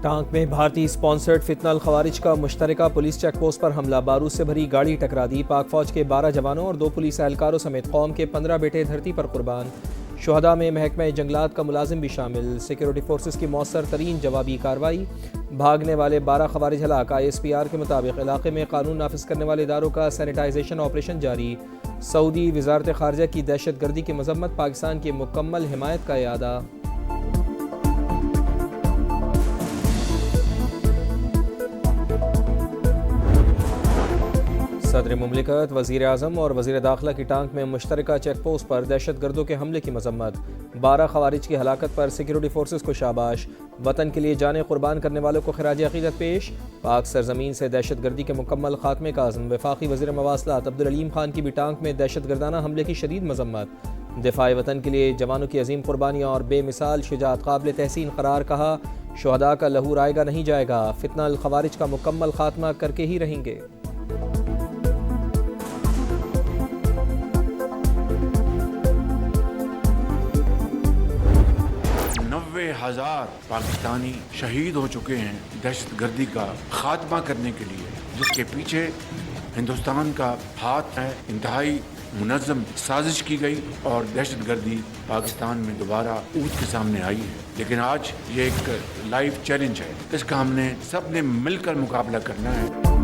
Tank में भारतीय sponsored फितनल खवारिज का मुश्तरका पुलिस चेक पोस्ट पर हमला, बारूद से भरी गाड़ी टकरा दी। पाक फौज के 12 जवानों और 2 पुलिस एहलकारों समेत कौम के 15 बेटे धरती पर कुर्बान। शुहदा में महकमा जंगलात का मुलाजिम भी शामिल। सिक्योरिटी फोर्सेस की मौसर तरीन जवाबी कार्रवाई। भागने वाले 12 खवारिज हलाक। ISPR के मुताबिक इलाके में कानून नाफिज करने वाले इदारों का सैनिटाइजेशन ऑपरेशन जारी। सऊदी वजारत खारजा की दहशत गर्दी की मजम्मत, पाकिस्तान की मुकम्मल हिमायत का इरादा। सदर मुमलिकत, वज़ीर आज़म और वज़ीर दाखिला की टांक में मुश्तरका चेक पोस्ट पर दहशत गर्दों के हमले की मजम्मत। 12 खवारिज की हलाकत पर सिक्योरिटी फोर्सेस को शाबाश। वतन के लिए जाने कुर्बान करने वालों को खिराज अकीदत पेश। पाक सरजमीन से दहशत गर्दी के मुकम्मल खात्मे का आज़म। वफाकी वज़ीर मवासलात अब्दुल अलीम खान की भी टांक में दहशत गर्दाना हमले की शदीद मजम्मत। दिफाए वतन के लिए जवानों की अजीम कुर्बानियाँ और बेमिसाल शुजाअत काबिल तहसीन करार। कहा, शुहदा का लहू रायगा नहीं जाएगा, फितनल खवारिज का मुकम्मल खात्मा करके ही रहेंगे। 90,000 पाकिस्तानी शहीद हो चुके हैं दहशत गर्दी का खात्मा करने के लिए, जिसके पीछे हिंदुस्तान का हाथ है। इंतहाई मुनज़्ज़म साजिश की गई और दहशत गर्दी पाकिस्तान में दोबारा ऊँच के सामने आई है। लेकिन आज ये एक लाइव चैलेंज है, इसका हमने सब ने मिलकर मुकाबला करना है।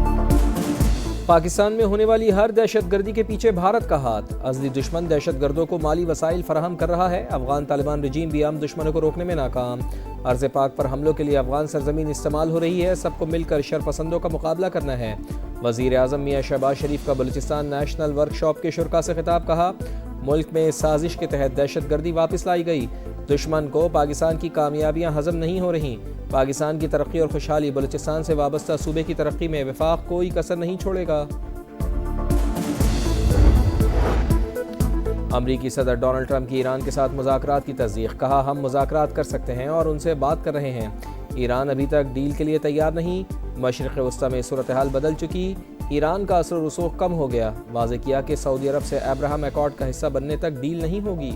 पाकिस्तान में होने वाली हर दहशत गर्दी के पीछे भारत का हाथ। अज़ली दुश्मन दहशत गर्दों को माली वसाइल फराहम कर रहा है। अफगान तालिबान रजीम भी आम दुश्मनों को रोकने में नाकाम। अर्ज़ पाक पर हमलों के लिए अफगान सरजमीन इस्तेमाल हो रही है। सबको मिलकर शरपसंदों का मुकाबला करना है। वज़ीर आज़म मियाँ शहबाज शरीफ का बलूचिस्तान नेशनल वर्कशॉप के शुरका से खिताब। कहा, मुल्क में साजिश के तहत दहशत गर्दी वापस लाई गई। दुश्मन को पाकिस्तान की कामयाबियाँ हजम नहीं हो रहीं। पाकिस्तान की तरक्की और खुशहाली बलूचिस्तान से वाबस्ता सूबे की तरक्की में वफाक कोई कसर नहीं छोड़ेगा। अमरीकी सदर डोनाल्ड ट्रंप की ईरान के साथ मुज़ाकरात की तस्दीक। कहा, हम मुज़ाकरात कर सकते हैं और उनसे बात कर रहे हैं। ईरान अभी तक डील के लिए तैयार नहीं। मशरिक़ वस्ता में सूरत हाल बदल चुकी। ईरान का असर रसूख कम हो गया। वाज़ेह किया कि सऊदी अरब से अब्राहम अकॉर्ड का हिस्सा बनने तक डील नहीं होगी।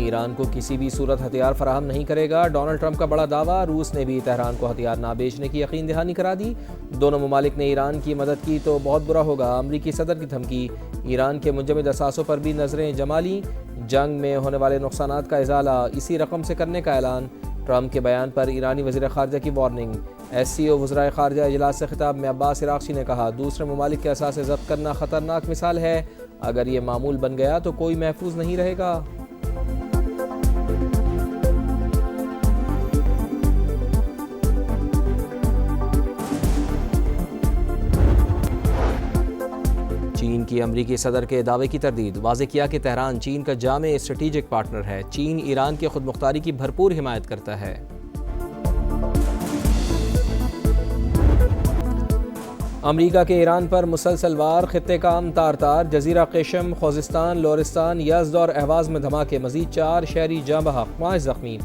ईरान को किसी भी सूरत हथियार फराहम नहीं करेगा। डोनाल्ड ट्रंप का बड़ा दावा। रूस ने भी तेहरान को हथियार ना बेचने की यकीन दहानी करा दी। दोनों ममालिक ने ईरान की मदद की तो बहुत बुरा होगा। अमरीकी सदर की धमकी। ईरान के मुंजमद असासों पर भी नजरें जमा लीं। जंग में होने वाले नुकसानात का इजाला इसी रकम से करने का ऐलान। ट्रंप के बयान पर ईरानी वज़ीर खारजा की वार्निंग। SCO वज़राए खारजा इजलास से खिताब में अब्बास इराक़ची ने कहा, दूसरे ममालिक के असासे ज़ब्त करना ख़तरनाक मिसाल है। अगर ये मामूल बन गया तो कोई महफूज नहीं रहेगा। चीन की अमरीकी सदर के दावे की तरदीद। वाज़ेह किया कि तेहरान चीन का जामे स्ट्रेटेजिक पार्टनर है। चीन ईरान की खुदमुख्तारी की भरपूर हिमायत करता है। अमरीका के ईरान पर मुसलसल वार। खित्ते का अमन तार तार। जजीरा केशम, खोजिस्तान, लोरिस्तान, यज़्द और अहवाज़ में धमाके। मजीद 4 शहरी जाँ बहक, 5 ज़ख्मी।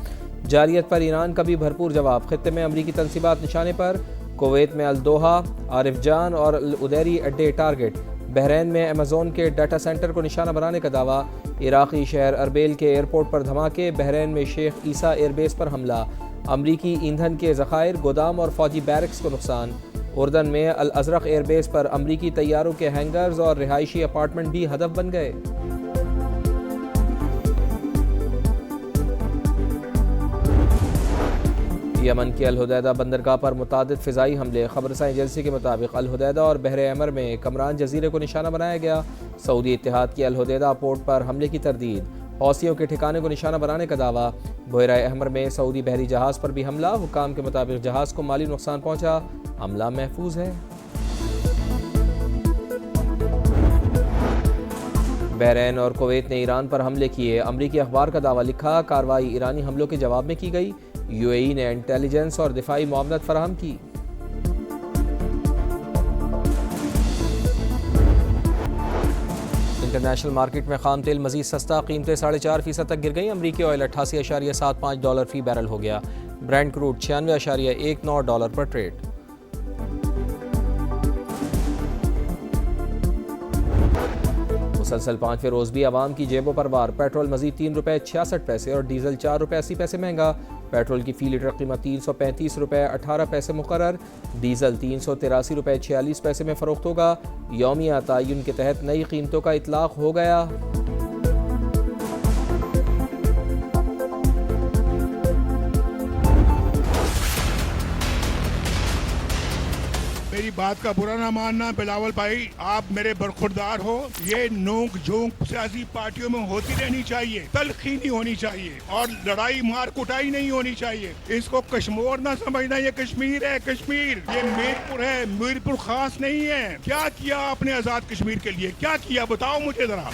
जारियत पर ईरान का भी भरपूर जवाब। खित्ते में अमरीकी तनसीबात निशाने पर। कुवैत में अल-दोहा, आरिफजान और अल-उदैरी अड्डे टारगेट। बहरीन में अमेज़ोन के डाटा सेंटर को निशाना बनाने का दावा। इराक़ी शहर अरबेल के एयरपोर्ट पर धमाके। बहरीन में शेख ईसा एयरबेस पर हमला। अमरीकी ईंधन के ज़खायर, गोदाम और फौजी बैरक्स को नुकसान। उर्दन में अल अज़रक एयरबेस पर अमरीकी तैयारों के हैंगर्स और रिहायशी अपार्टमेंट भी हदफ बन गए। यमन की अल-हुदैदा बंदरगाह पर मुतादिद फ़िज़ाई हमले। खबरसां एजेंसी के मुताबिक अल-हुदैदा और बहर अमर में कमरान जजीरे को निशाना बनाया गया। सऊदी इत्तेहाद की अल-हुदैदा पोर्ट पर हमले की तरदीद। हौसियों के ठिकाने को निशाना बनाने का दावा। बहर अमर में सऊदी बहरी जहाज़ पर भी हमला। हुकाम के मुताबिक जहाज़ को माली नुकसान पहुँचा। हमला महफूज है। बहरीन और कुवैत ने ईरान पर हमले किए। अमरीकी अखबार का दावा लिखा, कार्रवाई ईरानी हमलों के जवाब में की गई। UAE ने इंटेलिजेंस और दिफाई मुआवनत फराहम की। इंटरनेशनल मार्केट में खाम तेल मजीद सस्ता। कीमतें 4.5% तक गिर गई। अमरीकी ऑयल $88.75 फी बैरल हो गया। ब्रेंट क्रूड $96.19 पर ट्रेड। मुसलसल 5वें रोज़ भी आवाम की जेबों पर वार। पेट्रोल मजीद ₹3.66 और डीजल ₹4.80 महंगा। पेट्रोल की फ़ी लीटर कीमत ₹335.18 मुकर्रर। डीजल ₹383.46 में फ़रोख्त होगा। यौमिया तयन के तहत नई कीमतों का इतलाक़ हो गया। मेरी बात का बुरा ना मानना बिलावल भाई, आप मेरे बरखुरदार हो। ये नोक झोंक सियासी पार्टियों में होती रहनी चाहिए, तलखी नहीं होनी चाहिए और लड़ाई मार कुटाई नहीं होनी चाहिए। इसको कश्मीर ना समझना, ये कश्मीर है, कश्मीर ये मीरपुर है, मीरपुर खास नहीं है। क्या किया आपने आजाद कश्मीर के लिए, क्या किया बताओ मुझे जरा।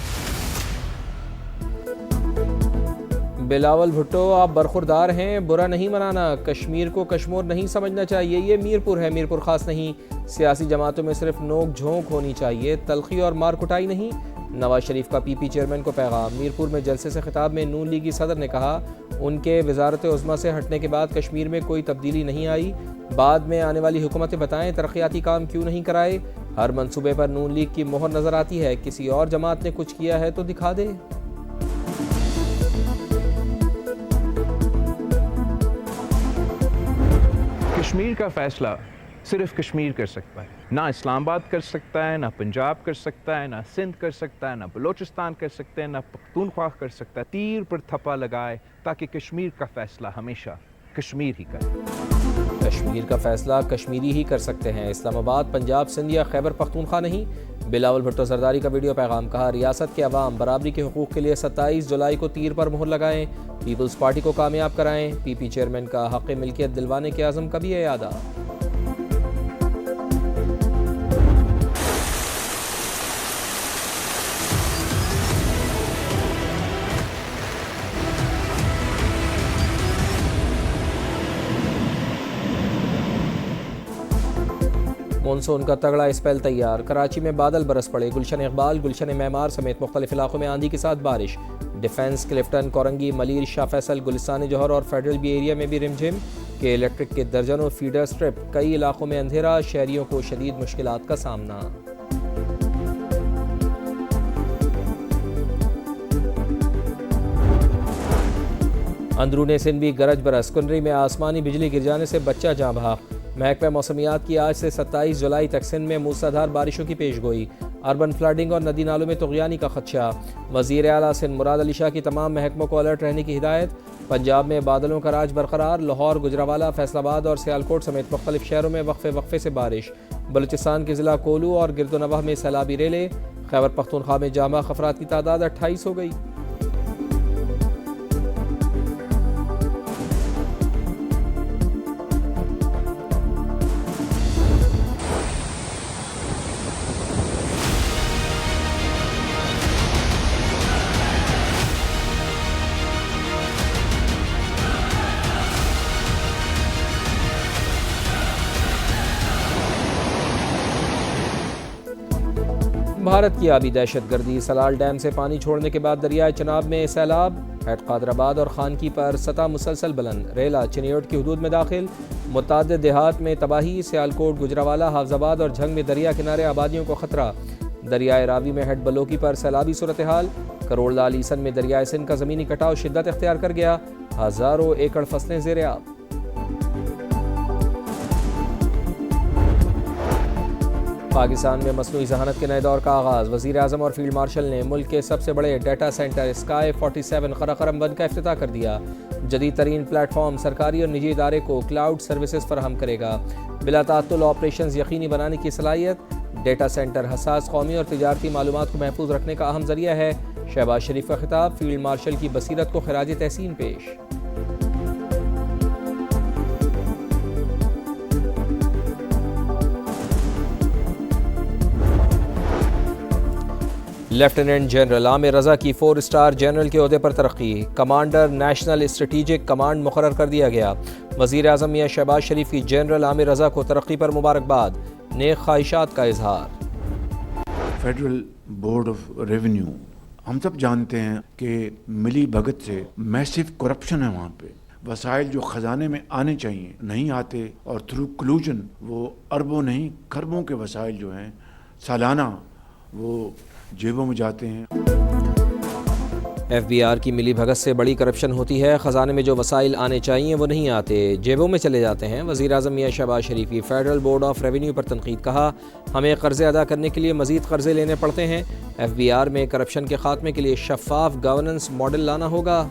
बिलावल भुट्टो, आप बरखुरदार हैं, बुरा नहीं मनाना। कश्मीर को कश्मीर नहीं समझना चाहिए, ये मीरपुर है, मीरपुर खास नहीं। सियासी जमातों में सिर्फ नोक झोंक होनी चाहिए, तलखी और मार कुटाई नहीं। नवाज शरीफ का पीपी चेयरमैन को पैगाम। मीरपुर में जलसे से खिताब में नून लीगी सदर ने कहा, उनके वजारत उज़्मा से हटने के बाद कश्मीर में कोई तब्दीली नहीं आई। बाद में आने वाली हुकूमतें बताएं तरक्याती काम क्यों नहीं कराए। हर मनसूबे पर नून लीग की मोहर नज़र आती है, किसी और जमात ने कुछ किया है तो दिखा दे। कश्मीर का फैसला सिर्फ कश्मीर कर सकता है, ना इस्लामाबाद कर सकता है, ना पंजाब कर सकता है, ना सिंध कर सकता है, ना बलोचिस्तान कर सकते हैं, ना पख्तूनख्वा कर सकता है। तीर पर थप्पा लगाए ताकि कश्मीर का फैसला हमेशा कश्मीर ही करे। कश्मीर का फैसला कश्मीरी ही कर सकते हैं, इस्लामाबाद, पंजाब, सिंध या खैबर पख्तूनख्वा नहीं। बिलावल भुट्टो जरदारी का वीडियो पैगाम। कहा, रियासत के अवाम बराबरी के हुकूक के लिए 27 जुलाई को तीर पर मुहर लगाएं, पीपल्स पार्टी को कामयाब कराएं। पीपी चेयरमैन का हक़ मिल्कियत दिलवाने के आज़म कभी है यादा। मानसून का तगड़ा स्पेल तैयार। कराची में बादल बरस पड़े। गुलशन इकबाल, गुलशन मेमार समेत मुख्तलिफ इलाकों में आंधी के साथ बारिश। डिफेंस, क्लिफ्टन, कोरंगी, मलीर, शाह फैसल, गुलिस्तान जौहर और फेडरल बी एरिया में भी रिमझिम के इलेक्ट्रिक के दर्जनों फीडर स्ट्रिप। कई इलाकों में अंधेरा, शहरियों को शदीद मुश्किलात का सामना। अंदरूने सिंध भी गरज बरस। कुनरी में आसमानी बिजली गिर जाने से बच्चा जाँ बहक। महकमा मौसमियात की आज से 27 जुलाई तक सिंध में मूसलाधार बारिशों की पेशगोई। अर्बन फ्लडिंग और नदी नालों में तुग़यानी का खदशा। वज़ीर आला सिंध मुराद अली शाह की तमाम महकमों को अलर्ट रहने की हिदायत। पंजाब में बादलों का राज बरकरार। लाहौर, गुजरावाला, फैसलाबाद और सियालकोट समेत मुख्तलिफ शहरों में वक्फे वक्फे से बारिश। बलूचिस्तान के ज़िला कोलू और गिरदोनवाह में सैलाबी रेले। खैबर पख्तूनख्वा में जाँ बहक अफराद की तादाद 28 हो गई। भारत की आबी दहशतगर्दी। सलाल डैम से पानी छोड़ने के बाद दरियाए चनाब में सैलाब। हेड कादराबाद और खानकी पर सतह मुसलसल बुलंद। रेला चिनियोट की हदूद में दाखिल। मुतअद्दिद देहात में तबाही। सियालकोट, गुजरावाला, हाफजाबाद और झंग में दरिया किनारे आबादियों को खतरा। दरियाए रावी में हेड बलोकी पर सैलाबी सूरत हाल। करोड़ लाल ईसन में दरियाए सिंध का ज़मीनी कटाव शिद्दत इख्तियार कर गया। हज़ारों एकड़ फसलें ज़ेर आब। पाकिस्तान में मसनूई ज़हानत के नए दौर का आगाज़। वज़ीर आज़म और फील्ड मार्शल ने मुल्क के सबसे बड़े डाटा सेंटर स्काई 47 कराकरम बंद का इफ्तिताह कर दिया। जदीद तरीन प्लेटफॉर्म सरकारी और निजी इदारे को क्लाउड सर्विसेज फराहम करेगा। बिला ताअत्तुल ऑपरेशंस यकीनी बनाने की सलाहियत। डेटा सेंटर हसास कौमी और तिजारती मालूमात को महफूज रखने का अहम ज़रिया है। शहबाज शरीफ का खिताब। फील्ड मार्शल की बसीरत को खिराज तहसीन पेश। लेफ्टिनेंट जनरल आमिर रज़ा की 4 स्टार जनरल के ओहदे पर तरक्की। कमांडर नेशनल स्ट्रेटेजिक कमांड मुकर्रर कर दिया गया। वज़ीर आज़म मियां शहबाज शरीफ की जनरल आमिर रज़ा को तरक्की पर मुबारकबाद। नेक ख्वाहिशात का इजहार। फेडरल बोर्ड ऑफ रेवेन्यू, हम सब जानते हैं कि मिली भगत से मैसिव करप्शन है वहाँ पे। वसाइल जो ख़जाने में आने चाहिए नहीं आते और थ्रू कलूजन वो अरबों नहीं खरबों के वसाइल जो हैं सालाना वो जेबों में जाते हैं। FBR की मिली भगत से बड़ी करप्शन होती है। ख़जाने में जो वसाइल आने चाहिए वो नहीं आते, जेबों में चले जाते हैं। वज़ीर-ए-आज़म मियां शहबाज शरीफ की फेडरल बोर्ड ऑफ रेवेन्यू पर तनकीद। कहा, हमें कर्ज़े अदा करने के लिए मज़ीद कर्ज़े लेने पड़ते हैं। FBR में करप्शन के खात्मे के लिए शफाफ गवर्नेंस मॉडल लाना होगा।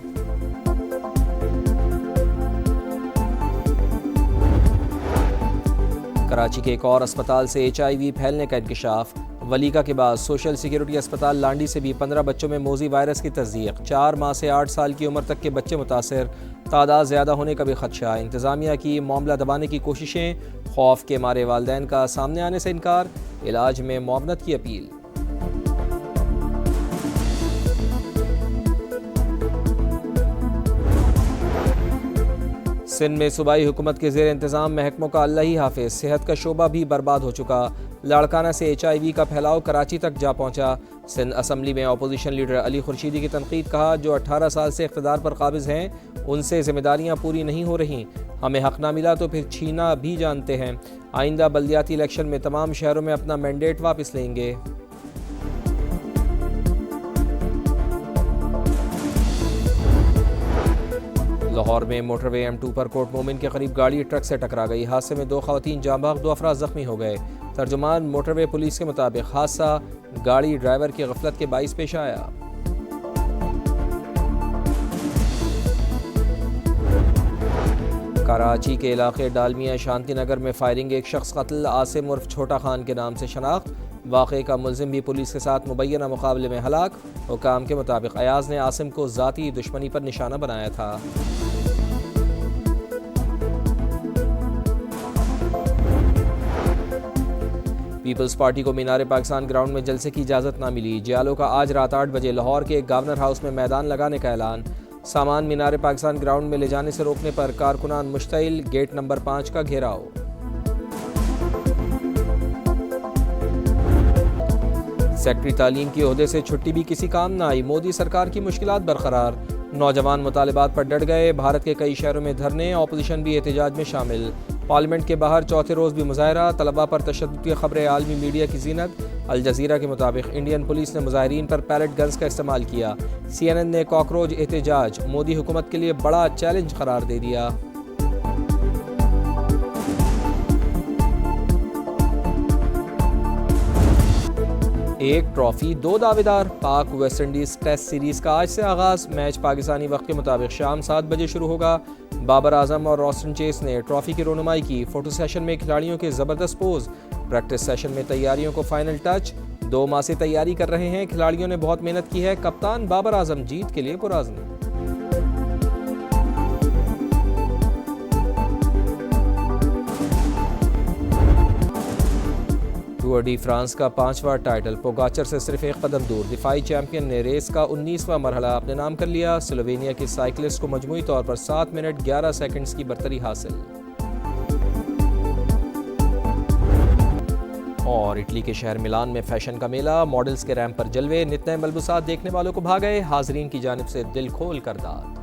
कराची के एक और अस्पताल से HIV फैलने का इंकशाफ। वलीका के बाद सोशल सिक्योरिटी अस्पताल लांडी से भी 15 बच्चों में मोज़ी वायरस की तस्दीक। 4 माह से 8 साल की उम्र तक के बच्चे मुतासर, तादाद ज़्यादा होने का भी खदशा। इंतज़ामिया की मामला दबाने की कोशिशें, खौफ के मारे वालिदैन का सामने आने से इनकार। इलाज में मुआवनत की अपील। सिंध में सूबाई हुकूमत के ज़ेर इंतज़ाम महकमों का अल्लाह ही हाफिज़। सेहत का शोबा भी बर्बाद हो चुका। लाड़काना से HIV का फैलाव कराची तक जा पहुंचा। सिंध असम्बली में अपोजिशन लीडर अली खुर्शीदी की तनकीद। कहा, जो 18 साल से इख्तिदार पर काबिज़ हैं उनसे ज़िम्मेदारियाँ पूरी नहीं हो रहीं। हमें हक़ ना मिला तो फिर छीना भी जानते हैं। आइंदा बल्दियाती इलेक्शन में तमाम शहरों में अपना मैंडेट वापस लेंगे। लाहौर में मोटरवे M2 पर कोट मोमिन के करीब गाड़ी ट्रक से टकरा गई। हादसे में 2 ख़वातीन जाँ बहक, 2 अफराद ज़ख्मी हो गए। तर्जुमान मोटरवे पुलिस के मुताबिक हादसा गाड़ी ड्राइवर की गफलत के बाइस पेश आया। कराची के इलाके डालमिया शांति नगर में फायरिंग, एक शख्स कत्ल। आसिम उर्फ छोटा खान के नाम से शनाख्त। वाक़े का मुलजिम भी पुलिस के साथ मुबैना मुकाबले में हलाक। हुकाम के मुताबिक अयाज ने आसिम को ज़ाती दुश्मनी पर निशाना बनाया था। पीपल्स पार्टी को मीनार पाकिस्तान ग्राउंड में जलसे की इजाज़त ना मिली। जियालों का आज रात 8 बजे लाहौर के गवर्नर हाउस में मैदान लगाने का ऐलान। सामान मीनार पाकिस्तान ग्राउंड में ले जाने से रोकने पर कारकुनान मुश्तइल। गेट नंबर 5 का घेराव। सेक्रेटरी तालीम की ओहदे से छुट्टी भी किसी काम न आई। मोदी सरकार की मुश्किलात बरकरार। नौजवान मुतालिबात पर डट गए। भारत के कई शहरों में धरने, ऑपोजिशन भी एहतजाज में शामिल। पार्लियामेंट के बाहर चौथे रोज़ भी मुजाहरा। तलबा पर तशद्दुद की खबरें आलमी मीडिया की जीनत। अल जज़ीरा के मुताबिक इंडियन पुलिस ने मुजाहिरीन पर पैलेट गन्स का इस्तेमाल किया। CNN ने कॉकरोच एहतजाज मोदी हुकूमत के लिए बड़ा चैलेंज करार दे दिया। एक ट्रॉफी 2 दावेदार। पाक वेस्ट इंडीज़ टेस्ट सीरीज़ का आज से आगाज़। मैच पाकिस्तानी वक्त के मुताबिक शाम 7 बजे शुरू होगा। बाबर आजम और रॉस्टन चेस ने ट्रॉफी की रोनुमाई की। फोटो सेशन में खिलाड़ियों के ज़बरदस्त पोज। प्रैक्टिस सेशन में तैयारियों को फाइनल टच। 2 माह से तैयारी कर रहे हैं, खिलाड़ियों ने बहुत मेहनत की है। कप्तान बाबर आजम जीत के लिए पुराज़्म। टूर डी फ्रांस का 5वां टाइटल पोगाचर से सिर्फ एक कदम दूर। दिफाई चैंपियन ने रेस का 19वां मरहला अपने नाम कर लिया। स्लोवेनिया के साइकिलिस्ट को मजमूई तौर पर 7 मिनट 11 सेकंड्स की बर्तरी हासिल। और इटली के शहर मिलान में फैशन का मेला, मॉडल्स के रैंप पर जलवे, नित नए मलबूसात देखने वालों को भा गए। हाजरीन की जानिब से दिल खोल कर दाद।